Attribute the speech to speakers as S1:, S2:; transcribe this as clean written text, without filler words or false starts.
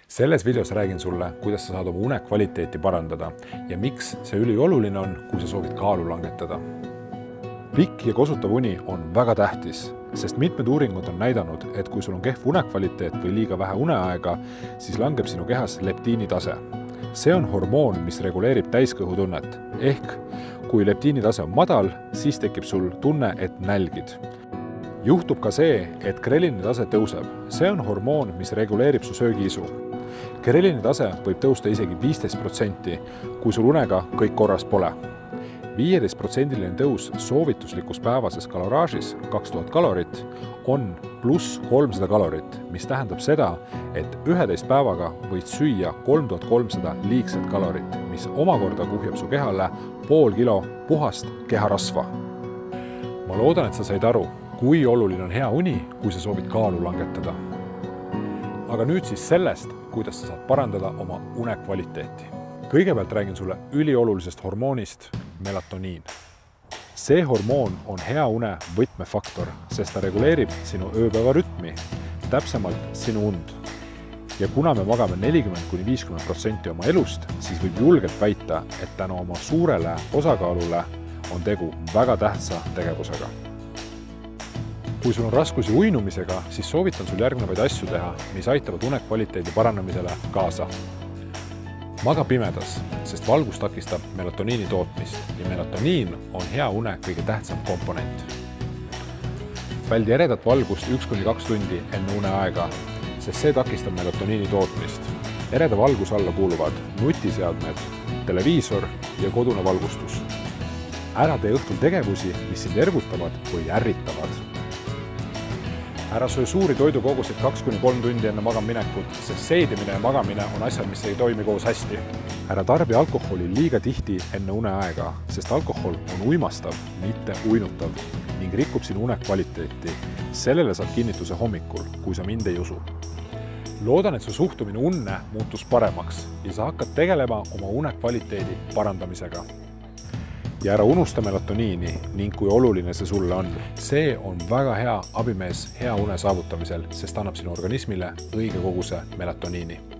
S1: Selles videos räägin sulle, kuidas sa saad oma une kvaliteeti parandada ja miks see ülioluline on, kui sa soovid kaalu langetada. Pikk ja kosutav uni on väga tähtis, sest mitmed uuringud on näidanud, et kui sul on kehv unekvaliteet või liiga vähe uneaega, siis langeb sinu kehas leptiini tase. See on hormoon, mis reguleerib täiskõhutunnet. Ehk kui leptiini tase on madal, siis tekib sul tunne, et nälgid. Juhtub ka see, et grelini tase tõuseb. See on hormoon, mis reguleerib su söögiisu. Grelini tase võib tõusta isegi 15%, kui sul unega kõik korras pole. 15% tõus soovituslikus päevases kaloraažis 2000 kalorit on pluss 300 kalorit, mis tähendab seda, et 11 päevaga võid süüa 3300 liigset kalorit, mis omakorda kuhjab su kehale pool kilo puhast keharasva. Ma loodan, et sa said aru, kui oluline on hea uni, kui sa soovid kaalu langetada. Aga nüüd siis sellest, kuidas sa saad parandada oma une kvaliteeti. Kõigepealt räägin sulle üliolulisest hormoonist, melatoniin. See hormoon on hea une võtmefaktor, sest ta reguleerib sinu ööpäevarütmi, täpsemalt sinu und. Ja kuna me magame 40–50% oma elust, siis võib julgelt väita, et tänu oma suurele osakaalule on tegu väga tähtsa tegevusega. Kui sul on raskusi uinumisega, siis soovitan sul järgnevaid asju teha, mis aitavad une kvaliteedi paranemisele kaasa. Maga pimedas, sest valgus takistab melatoniini tootmist ja melatoniin on hea une kõige tähtsam komponent. Väldi eredat valgust 1–2 tundi enne uneaega, sest see takistab melatoniini tootmist. Ereda valguse alla kuuluvad nutiseadmed, televiisor ja kodune valgustus. Ära tee õhtul tegevusi, mis sind ergutavad või ärritavad. Ära söö suuri toidukoguseid 2–3 tundi enne magaminekut, sest seedimine ja magamine on asjad, mis ei toimi koos hästi. Ära tarbi alkoholi liiga tihti enne uneaega, sest alkohol on uimastav, mitte uinutav ning rikub sinu une kvaliteeti. Sellele saad kinnituse hommikul, kui sa mind ei usu. Loodan, et su suhtumine unne muutus paremaks ja sa hakkad tegelema oma une kvaliteedi parandamisega. Ja ära unusta melatoniini ning kui oluline see sulle on. See on väga hea abimees hea une saavutamisel, sest annab sinu organismile õige koguse melatoniini.